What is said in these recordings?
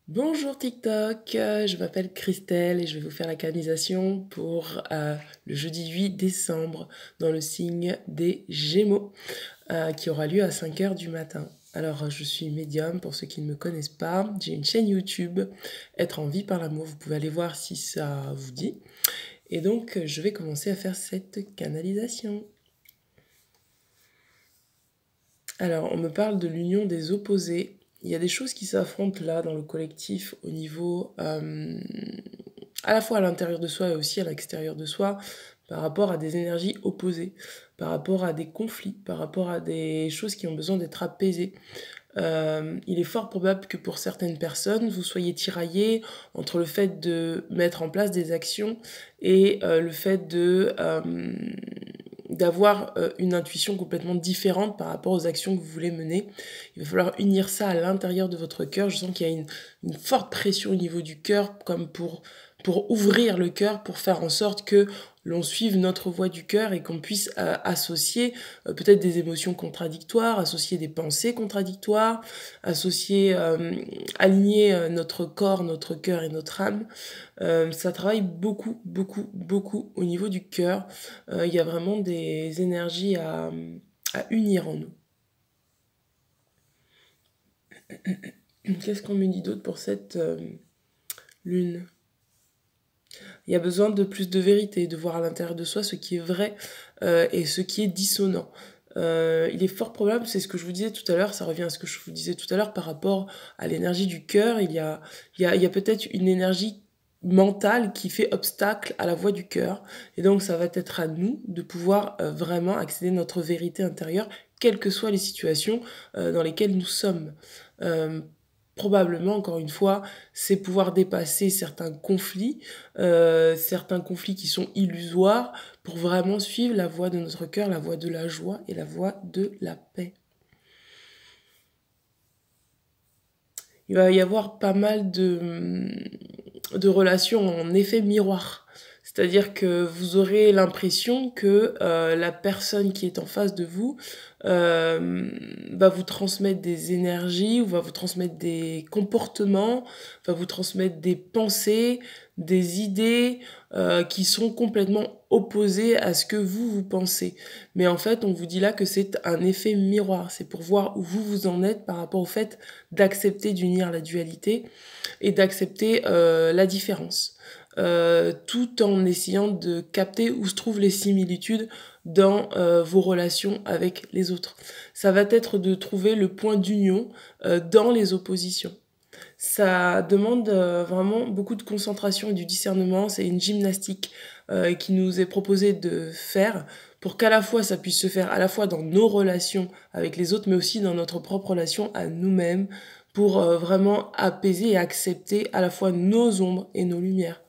Bonjour TikTok, je m'appelle Christelle et je vais vous faire la canalisation pour le jeudi 8 décembre dans le signe des Gémeaux qui aura lieu à 5 heures du matin. Alors je suis médium pour ceux qui ne me connaissent pas, j'ai une chaîne YouTube, Être en vie par l'amour, vous pouvez aller voir si ça vous dit. Et donc je vais commencer à faire cette canalisation. Alors on me parle de l'union des opposés. Il y a des choses qui s'affrontent là dans le collectif au niveau à la fois à l'intérieur de soi et aussi à l'extérieur de soi par rapport à des énergies opposées, par rapport à des conflits, par rapport à des choses qui ont besoin d'être apaisées. Il est fort probable que pour certaines personnes, vous soyez tiraillés entre le fait de mettre en place des actions et le fait d'avoir une intuition complètement différente par rapport aux actions que vous voulez mener. Il va falloir unir ça à l'intérieur de votre cœur. Je sens qu'il y a une forte pression au niveau du cœur, comme pour ouvrir le cœur, pour faire en sorte que l'on suive notre voie du cœur et qu'on puisse associer peut-être des émotions contradictoires, associer des pensées contradictoires, associer, aligner notre corps, notre cœur et notre âme. Ça travaille beaucoup, beaucoup, beaucoup au niveau du cœur. Il y a vraiment des énergies à unir en nous. Qu'est-ce qu'on me dit d'autre pour cette lune ? Il y a besoin de plus de vérité, de voir à l'intérieur de soi ce qui est vrai et ce qui est dissonant. Il est fort probable, c'est ce que je vous disais tout à l'heure, ça revient à ce que je vous disais tout à l'heure par rapport à l'énergie du cœur. Il y a peut-être une énergie mentale qui fait obstacle à la voie du cœur. Et donc ça va être à nous de pouvoir vraiment accéder à notre vérité intérieure, quelles que soient les situations dans lesquelles nous sommes. Probablement, encore une fois, c'est pouvoir dépasser certains conflits qui sont illusoires pour vraiment suivre la voie de notre cœur, la voie de la joie et la voie de la paix. Il va y avoir pas mal de relations en effet miroir. C'est-à-dire que vous aurez l'impression que la personne qui est en face de vous va vous transmettre des énergies ou va vous transmettre des comportements, va vous transmettre des pensées, des idées qui sont complètement opposées à ce que vous pensez. Mais en fait, on vous dit là que c'est un effet miroir. C'est pour voir où vous en êtes par rapport au fait d'accepter d'unir la dualité et d'accepter la différence. Tout en essayant de capter où se trouvent les similitudes dans vos relations avec les autres. Ça va être de trouver le point d'union dans les oppositions. Ça demande vraiment beaucoup de concentration et du discernement. C'est une gymnastique qui nous est proposée de faire pour qu'à la fois ça puisse se faire à la fois dans nos relations avec les autres, mais aussi dans notre propre relation à nous-mêmes, pour vraiment apaiser et accepter à la fois nos ombres et nos lumières.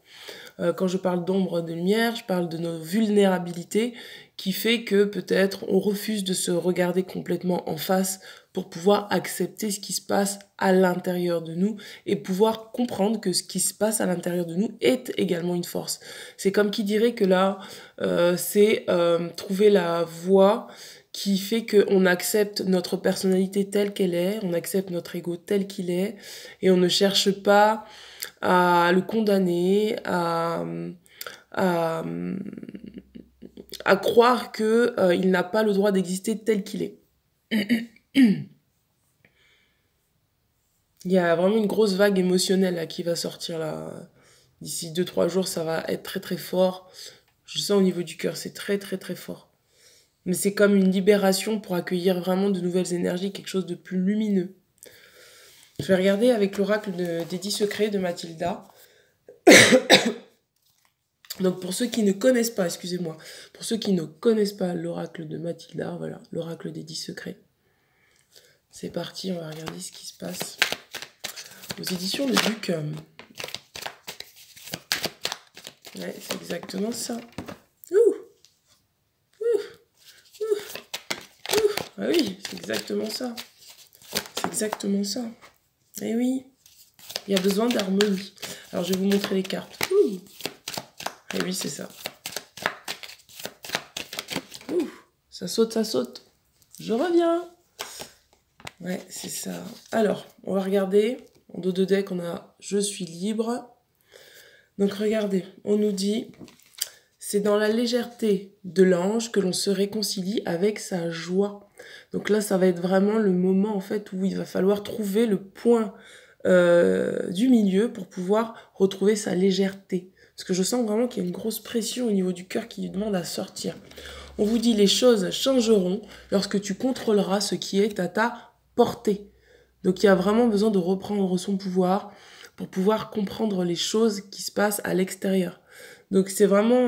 Quand je parle d'ombre, de lumière, je parle de nos vulnérabilités qui fait que peut-être on refuse de se regarder complètement en face pour pouvoir accepter ce qui se passe à l'intérieur de nous et pouvoir comprendre que ce qui se passe à l'intérieur de nous est également une force. C'est comme qui dirait que là, c'est trouver la voie qui fait qu'on accepte notre personnalité telle qu'elle est, on accepte notre ego tel qu'il est, et on ne cherche pas à le condamner, à, à croire que il n'a pas le droit d'exister tel qu'il est. Il y a vraiment une grosse vague émotionnelle là, qui va sortir là. D'ici 2-3 jours, ça va être très très fort. Je sens au niveau du cœur, c'est très très très fort. Mais c'est comme une libération pour accueillir vraiment de nouvelles énergies, quelque chose de plus lumineux. Je vais regarder avec l'oracle des 10 secrets de Mathilda. Donc pour ceux qui ne connaissent pas, excusez-moi, pour ceux qui ne connaissent pas l'oracle de Mathilda, voilà, l'oracle des 10 secrets. C'est parti, on va regarder ce qui se passe aux éditions de Duc. Ouais, c'est exactement ça. Ouh, ouh, ouh, ouh. Ah oui, c'est exactement ça. C'est exactement ça. Et oui, il y a besoin d'harmonie. Alors je vais vous montrer les cartes. Ouh. Et oui, c'est ça. Ouh, ça saute, ça saute. Je reviens. Ouais, c'est ça. Alors, on va regarder En dos de deck, on a « Je suis libre ». Donc regardez, on nous dit « C'est dans la légèreté de l'ange que l'on se réconcilie avec sa joie ». Donc là, ça va être vraiment le moment en fait où il va falloir trouver le point du milieu pour pouvoir retrouver sa légèreté. Parce que je sens vraiment qu'il y a une grosse pression au niveau du cœur qui lui demande à sortir. On vous dit les choses changeront lorsque tu contrôleras ce qui est à ta portée. Donc il y a vraiment besoin de reprendre son pouvoir pour pouvoir comprendre les choses qui se passent à l'extérieur. Donc c'est vraiment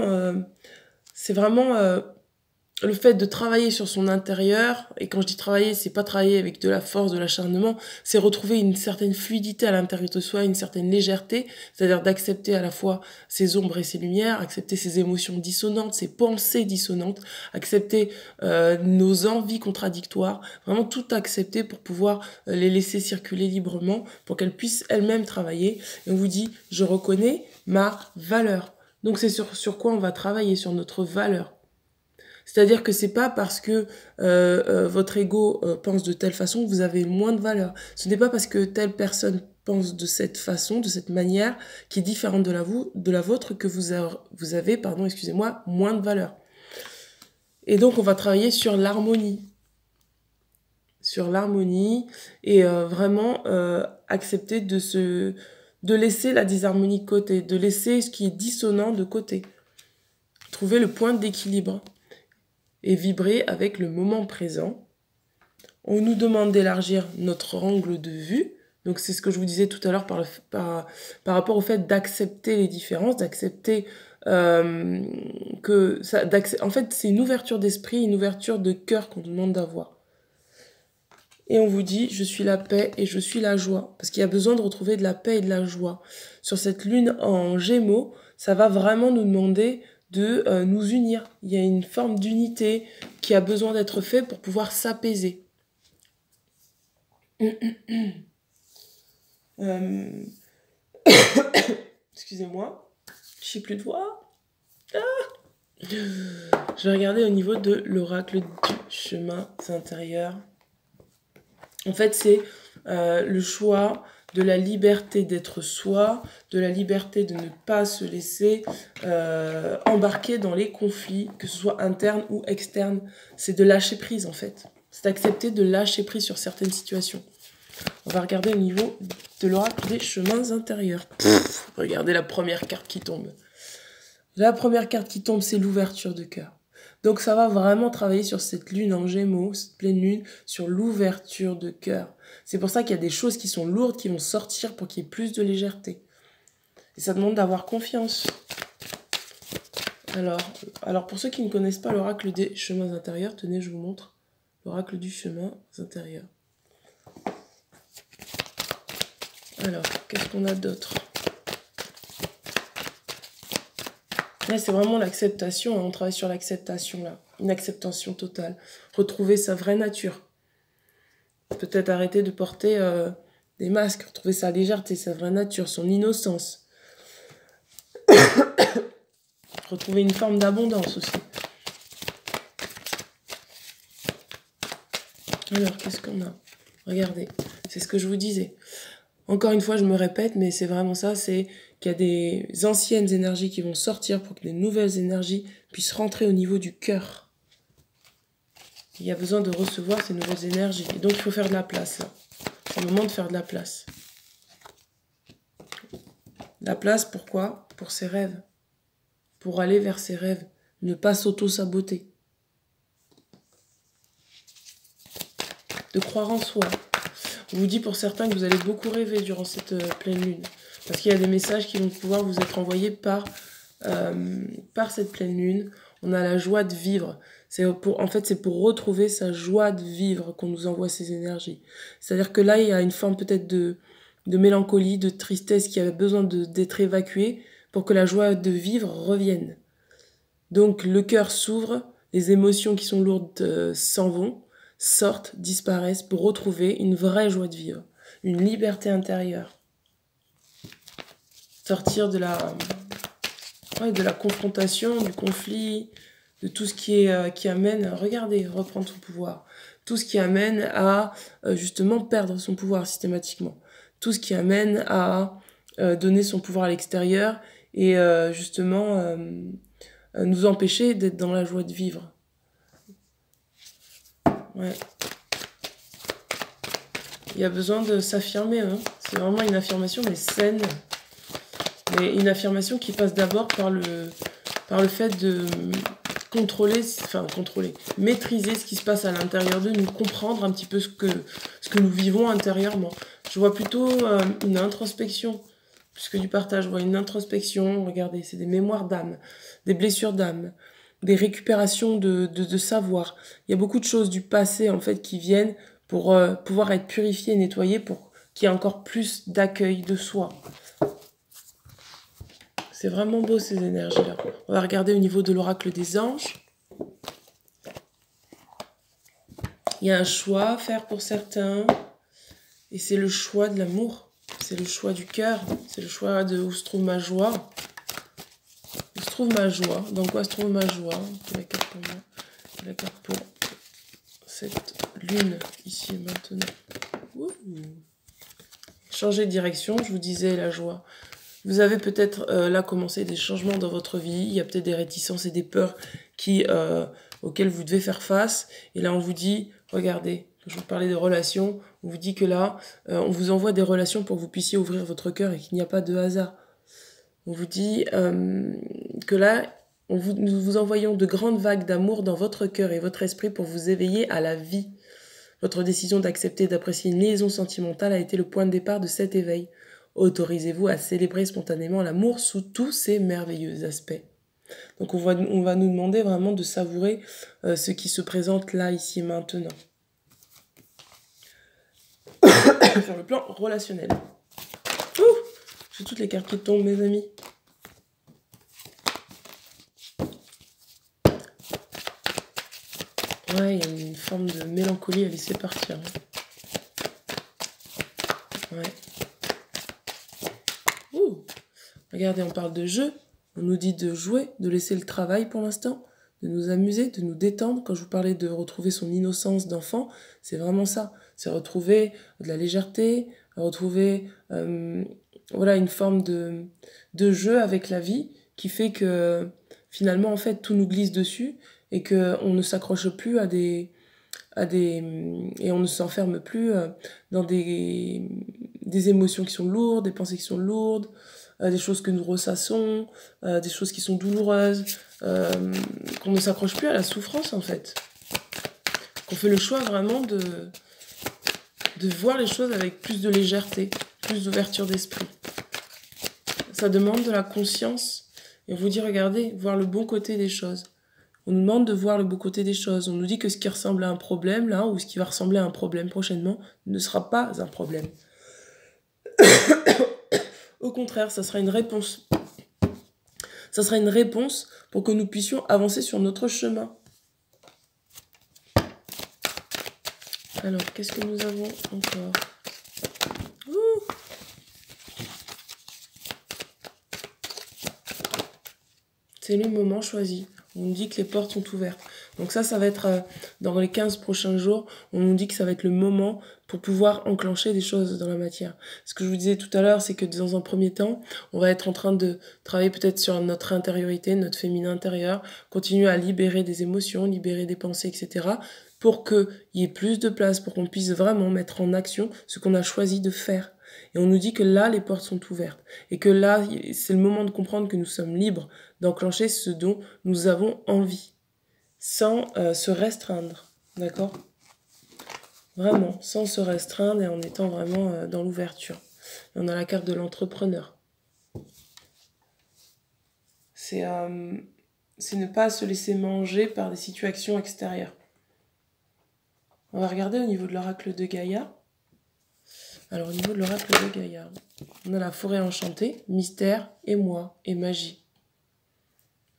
le fait de travailler sur son intérieur, et quand je dis travailler, c'est pas travailler avec de la force, de l'acharnement, c'est retrouver une certaine fluidité à l'intérieur de soi, une certaine légèreté, c'est-à-dire d'accepter à la fois ses ombres et ses lumières, accepter ses émotions dissonantes, ses pensées dissonantes, accepter nos envies contradictoires, vraiment tout accepter pour pouvoir les laisser circuler librement, pour qu'elles puissent elles-mêmes travailler. Et on vous dit, je reconnais ma valeur. Donc c'est sur quoi on va travailler, sur notre valeur. C'est-à-dire que c'est pas parce que votre ego pense de telle façon que vous avez moins de valeur. Ce n'est pas parce que telle personne pense de cette façon, de cette manière, qui est différente de la vôtre, que vous avez, moins de valeur. Et donc, on va travailler sur l'harmonie. Sur l'harmonie et vraiment accepter de laisser la disharmonie de côté, de laisser ce qui est dissonant de côté. Trouver le point d'équilibre et vibrer avec le moment présent. On nous demande d'élargir notre angle de vue. Donc c'est ce que je vous disais tout à l'heure par rapport au fait d'accepter les différences, d'accepter en fait c'est une ouverture d'esprit, une ouverture de cœur qu'on nous demande d'avoir. Et on vous dit, je suis la paix et je suis la joie. Parce qu'il y a besoin de retrouver de la paix et de la joie. Sur cette lune en Gémeaux, ça va vraiment nous demander de nous unir. Il y a une forme d'unité qui a besoin d'être faite pour pouvoir s'apaiser. Excusez-moi, je n'ai plus de voix. Je vais regarder au niveau de l'oracle du chemin intérieur. En fait, c'est le choix de la liberté d'être soi, de la liberté de ne pas se laisser embarquer dans les conflits, que ce soit internes ou externes. C'est de lâcher prise, en fait. C'est accepter de lâcher prise sur certaines situations. On va regarder au niveau de l'oracle des chemins intérieurs. Regardez la première carte qui tombe. La première carte qui tombe, c'est l'ouverture de cœur. Donc ça va vraiment travailler sur cette lune en Gémeaux, cette pleine lune, sur l'ouverture de cœur. C'est pour ça qu'il y a des choses qui sont lourdes qui vont sortir pour qu'il y ait plus de légèreté. Et ça demande d'avoir confiance. Alors pour ceux qui ne connaissent pas l'oracle des chemins intérieurs, tenez, je vous montre l'oracle du chemin intérieur. Alors, qu'est-ce qu'on a d'autre ? Là, c'est vraiment l'acceptation, hein. On travaille sur l'acceptation, là. Une acceptation totale. Retrouver sa vraie nature. Peut-être arrêter de porter des masques. Retrouver sa légèreté, sa vraie nature, son innocence. Retrouver une forme d'abondance aussi. Alors, qu'est-ce qu'on a ? Regardez, c'est ce que je vous disais. Encore une fois, je me répète, mais c'est vraiment ça, c'est qu'il y a des anciennes énergies qui vont sortir pour que des nouvelles énergies puissent rentrer au niveau du cœur. Il y a besoin de recevoir ces nouvelles énergies. Et donc, il faut faire de la place, là. C'est le moment de faire de la place. La place, pourquoi ? Pour ses rêves. Pour aller vers ses rêves. Ne pas s'auto-saboter. De croire en soi. On vous dit pour certains que vous allez beaucoup rêver durant cette pleine lune. Parce qu'il y a des messages qui vont pouvoir vous être envoyés par cette pleine lune. On a la joie de vivre. En fait, c'est pour retrouver sa joie de vivre qu'on nous envoie ces énergies. C'est-à-dire que là, il y a une forme peut-être de mélancolie, de tristesse qui a besoin d'être évacuée pour que la joie de vivre revienne. Donc, le cœur s'ouvre, les émotions qui sont lourdes s'en vont, sortent, disparaissent pour retrouver une vraie joie de vivre, une liberté intérieure. Sortir de la confrontation, du conflit, de tout ce qui amène, regardez, reprendre son pouvoir, tout ce qui amène à justement perdre son pouvoir systématiquement. tout ce qui amène à donner son pouvoir à l'extérieur et justement nous empêcher d'être dans la joie de vivre. Ouais. Il y a besoin de s'affirmer, hein. C'est vraiment une affirmation, mais saine. Mais une affirmation qui passe d'abord par le fait de maîtriser ce qui se passe à l'intérieur de nous, comprendre un petit peu ce que nous vivons intérieurement. Je vois plutôt une introspection, plus que du partage. Je vois une introspection, regardez, c'est des mémoires d'âme, des blessures d'âme, des récupérations de savoir. Il y a beaucoup de choses du passé, en fait, qui viennent pour pouvoir être purifiées, nettoyées, pour qu'il y ait encore plus d'accueil de soi. C'est vraiment beau, ces énergies-là. On va regarder au niveau de l'oracle des anges. Il y a un choix à faire pour certains. Et c'est le choix de l'amour. C'est le choix du cœur. C'est le choix de où se trouve ma joie. Où se trouve ma joie. Dans quoi se trouve ma joie? La carte pour moi. La carte pour cette lune, ici et maintenant. Ouh. Changer de direction, je vous disais, la joie. Vous avez peut-être là commencé des changements dans votre vie. Il y a peut-être des réticences et des peurs auxquelles vous devez faire face. Et là, on vous dit, regardez, je vous parlais de relations, on vous dit que là, on vous envoie des relations pour que vous puissiez ouvrir votre cœur et qu'il n'y a pas de hasard. On vous dit que là, nous vous envoyons de grandes vagues d'amour dans votre cœur et votre esprit pour vous éveiller à la vie. Votre décision d'accepter et d'apprécier une liaison sentimentale a été le point de départ de cet éveil. Autorisez-vous à célébrer spontanément l'amour sous tous ses merveilleux aspects. Donc on va nous demander vraiment de savourer ce qui se présente là, ici et maintenant. Sur le plan relationnel. J'ai toutes les cartes qui tombent, mes amis. Ouais, il y a une forme de mélancolie à laisser partir. Ouais. Regardez, on parle de jeu. On nous dit de jouer, de laisser le travail pour l'instant, de nous amuser, de nous détendre. Quand je vous parlais de retrouver son innocence d'enfant, c'est vraiment ça. C'est retrouver de la légèreté, retrouver voilà, une forme de jeu avec la vie qui fait que finalement, en fait, tout nous glisse dessus et qu'on ne s'accroche plus et on ne s'enferme plus dans des émotions qui sont lourdes, des pensées qui sont lourdes, des choses que nous ressassons, des choses qui sont douloureuses, qu'on ne s'accroche plus à la souffrance en fait. Qu'on fait le choix vraiment de voir les choses avec plus de légèreté, plus d'ouverture d'esprit. Ça demande de la conscience et on vous dit regardez, voir le bon côté des choses. On nous demande de voir le beau côté des choses. On nous dit que ce qui ressemble à un problème, là, ou ce qui va ressembler à un problème prochainement, ne sera pas un problème. Au contraire, ça sera une réponse. Ça sera une réponse pour que nous puissions avancer sur notre chemin. Alors, qu'est-ce que nous avons encore? C'est le moment choisi. On nous dit que les portes sont ouvertes. Donc ça va être dans les 15 prochains jours, on nous dit que ça va être le moment pour pouvoir enclencher des choses dans la matière. Ce que je vous disais tout à l'heure, c'est que dans un premier temps, on va être en train de travailler peut-être sur notre intériorité, notre féminin intérieur, continuer à libérer des émotions, libérer des pensées, etc. pour qu'il y ait plus de place, pour qu'on puisse vraiment mettre en action ce qu'on a choisi de faire. Et on nous dit que là, les portes sont ouvertes. Et que là, c'est le moment de comprendre que nous sommes libres d'enclencher ce dont nous avons envie. Sans se restreindre, d'accord? Vraiment, sans se restreindre et en étant vraiment dans l'ouverture. On a la carte de l'entrepreneur. C'est ne pas se laisser manger par des situations extérieures. On va regarder au niveau de l'oracle de Gaïa. Alors au niveau de l'oracle de Gaïa, on a la forêt enchantée, mystère, émoi et magie.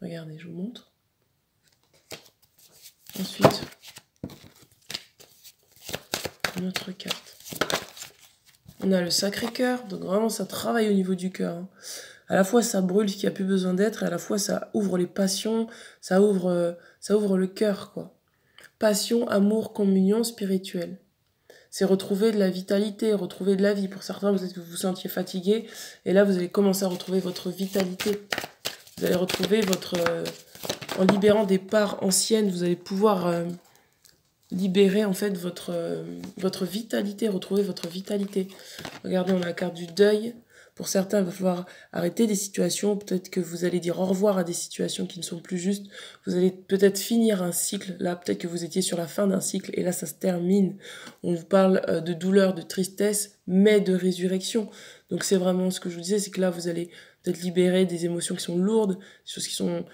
Regardez, je vous montre. Ensuite, une autre carte. On a le Sacré-Cœur, donc vraiment ça travaille au niveau du cœur. Hein. À la fois ça brûle ce qui a plus besoin d'être, et à la fois ça ouvre les passions, ça ouvre le cœur, quoi. Passion, amour, communion spirituelle. c'est retrouver de la vitalité, retrouver de la vie. Pour certains, peut-être que vous vous sentiez fatigué, et là, vous allez commencer à retrouver votre vitalité. Vous allez retrouver votre... en libérant des parts anciennes, vous allez pouvoir libérer en fait votre vitalité, retrouver votre vitalité. Regardez, on a la carte du deuil. Pour certains, il va falloir arrêter des situations. Peut-être que vous allez dire au revoir à des situations qui ne sont plus justes. Vous allez peut-être finir un cycle. Là, peut-être que vous étiez sur la fin d'un cycle et là, ça se termine. On vous parle de douleur, de tristesse, mais de résurrection. Donc, c'est vraiment ce que je vous disais, c'est que là, vous allez peut-être libérer des émotions qui sont lourdes, des choses qui sont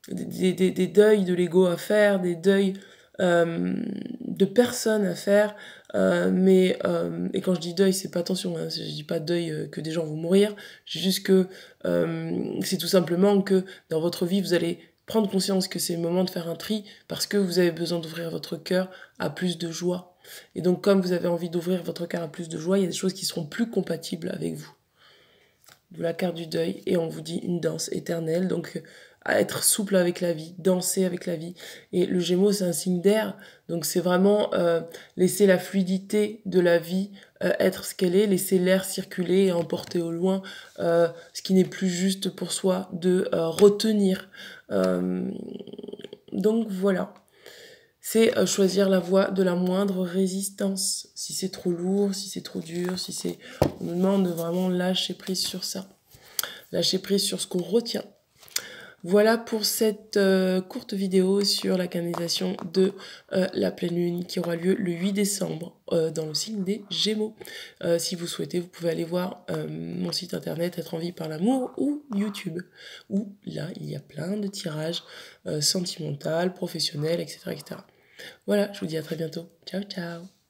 des deuils de l'ego à faire, des deuils de personnes à faire, et quand je dis deuil, c'est pas attention, hein, je dis pas deuil que des gens vont mourir, je dis juste que c'est tout simplement que dans votre vie, vous allez prendre conscience que c'est le moment de faire un tri parce que vous avez besoin d'ouvrir votre cœur à plus de joie. Et donc, comme vous avez envie d'ouvrir votre cœur à plus de joie, il y a des choses qui seront plus compatibles avec vous. De la carte du deuil, et on vous dit une danse éternelle, donc à être souple avec la vie, danser avec la vie. Et le Gémeaux, c'est un signe d'air, donc c'est vraiment laisser la fluidité de la vie être ce qu'elle est, laisser l'air circuler et emporter au loin ce qui n'est plus juste pour soi de retenir. Donc voilà. C'est choisir la voie de la moindre résistance. Si c'est trop lourd, si c'est trop dur, si c'est... On nous demande de vraiment lâcher prise sur ça. Lâcher prise sur ce qu'on retient. Voilà pour cette courte vidéo sur la canalisation de la pleine lune qui aura lieu le 8 décembre dans le signe des Gémeaux. Si vous souhaitez, vous pouvez aller voir mon site internet Être en vie par l'amour ou YouTube, où là, il y a plein de tirages sentimentaux, professionnels, etc., etc. Voilà, je vous dis à très bientôt. Ciao, ciao.